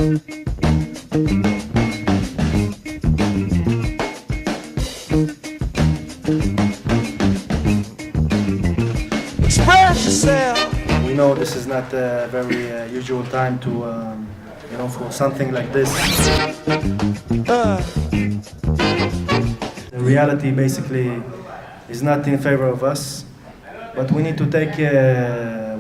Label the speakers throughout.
Speaker 1: Express yourself.
Speaker 2: We know this is not a very usual time to, for something like this. The reality basically is not in favor of us, but we need to take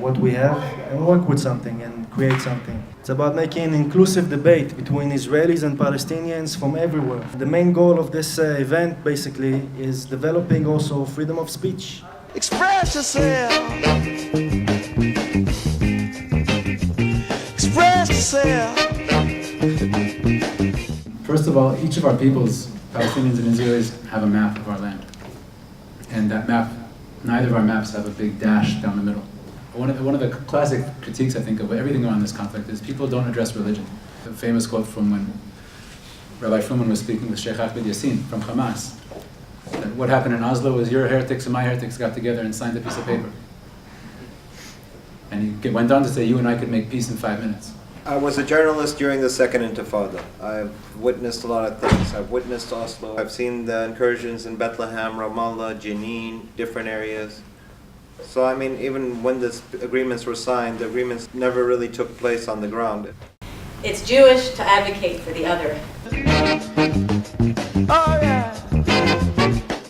Speaker 2: what we have and work with something and create something. It's about making an inclusive debate between Israelis and Palestinians from everywhere. The main goal of this event basically is developing also freedom of speech.
Speaker 1: Express yourself. Express yourself.
Speaker 3: First of all, each of our peoples, Palestinians and Israelis, have a map of our land. And that map, neither of our maps have a big dash down the middle. One of the classic critiques, I think, of everything around this conflict is people don't address religion. The famous quote from when Rabbi Fruman was speaking with Sheikh Ahmed Yassin from Hamas. That what happened in Oslo was your heretics and my heretics got together and signed a piece of paper. And he went on to say, you and I could make peace in 5 minutes.
Speaker 4: I was a journalist during the Second Intifada. I've witnessed a lot of things. I've witnessed Oslo. I've seen the incursions in Bethlehem, Ramallah, Jenin, different areas. So I mean, even when the agreements were signed, the agreements never really took place on the ground.
Speaker 5: It's Jewish to advocate for the other.
Speaker 1: Oh yeah.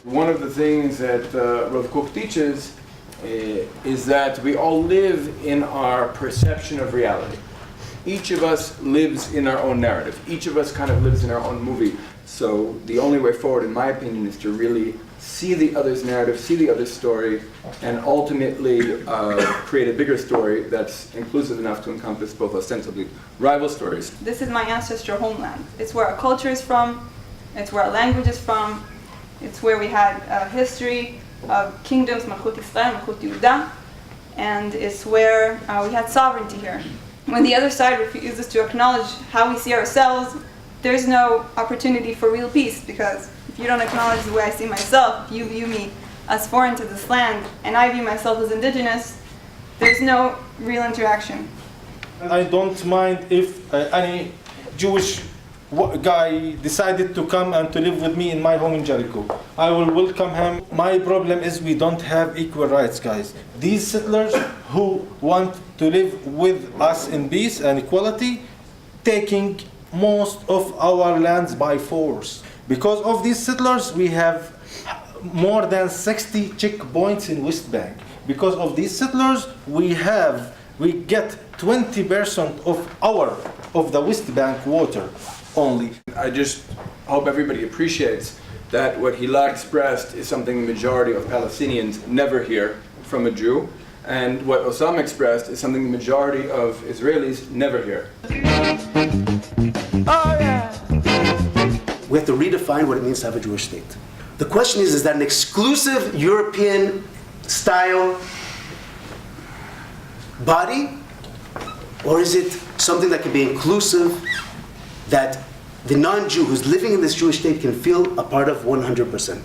Speaker 6: One of the things that Rav Kook teaches is that we all live in our perception of reality. Each of us lives in our own narrative. Each of us kind of lives in our own movie. So the only way forward, in my opinion, is to really see the other's narrative, see the other's story, and ultimately create a bigger story that's inclusive enough to encompass both ostensibly rival stories.
Speaker 7: This is my ancestral homeland. It's where our culture is from, it's where our language is from, it's where we had a history of kingdoms, Malchut Israel, Malchut Yehuda, and it's where we had sovereignty here. When the other side refuses to acknowledge how we see ourselves, there's no opportunity for real peace, because if you don't acknowledge the way I see myself, you view me as foreign to this land, and I view myself as indigenous, there's no real interaction.
Speaker 8: I don't mind if any Jewish guy decided to come and to live with me in my home in Jericho. I will welcome him. My problem is we don't have equal rights, guys. These settlers who want to live with us in peace and equality, taking most of our lands by force. Because of these settlers, we have more than 60 checkpoints in West Bank. Because of these settlers, we get 20% of the West Bank water only.
Speaker 6: I just hope everybody appreciates that what Hila expressed is something the majority of Palestinians never hear from a Jew, and what Osama expressed is something the majority of Israelis never hear.
Speaker 1: Oh yeah.
Speaker 9: We have to redefine what it means to have a Jewish state. The question is that an exclusive European style body, or is it something that can be inclusive, that the non-Jew who's living in this Jewish state can feel a part of 100%?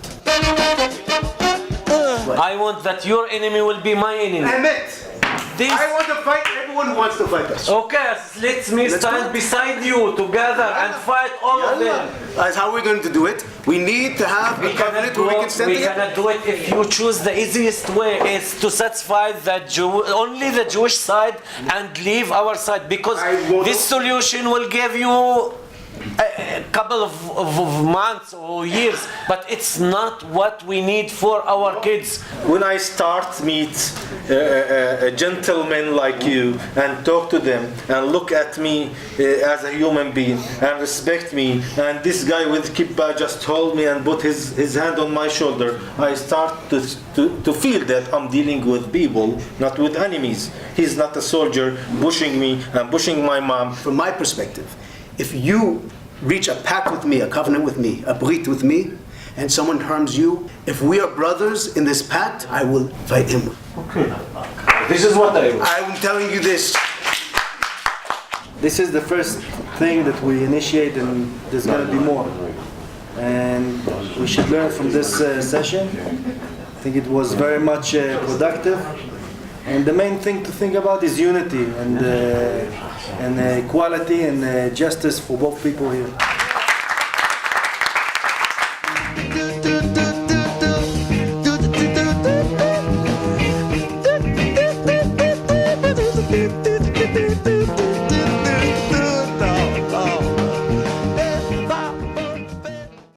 Speaker 10: I want that your enemy will be my enemy.
Speaker 9: I want to fight everyone who wants to fight us.
Speaker 10: Okay, let's stand beside you together and fight all of them.
Speaker 9: That's how we're going to do it. We need to have a covenant where we can stand together.
Speaker 10: We cannot do it if you choose the easiest way is to satisfy only the Jewish side and leave our side, because this solution will give you a couple of months or years, but it's not what we need for our kids.
Speaker 8: When I start meet a gentleman like you and talk to them and look at me as a human being and respect me, and this guy with kippah just hold me and put his hand on my shoulder, I start to feel that I'm dealing with people, not with enemies. He's not a soldier pushing me and pushing my mom.
Speaker 9: From my perspective, if you reach a pact with me, a covenant with me, a brit with me, and someone harms you, if we are brothers in this pact, I will fight him.
Speaker 8: Okay.
Speaker 10: This is what
Speaker 9: I'm telling you this.
Speaker 2: This is the first thing that we initiate, and there's going to be more. And we should learn from this session. I think it was very much productive. And the main thing to think about is unity and equality and justice for both people here.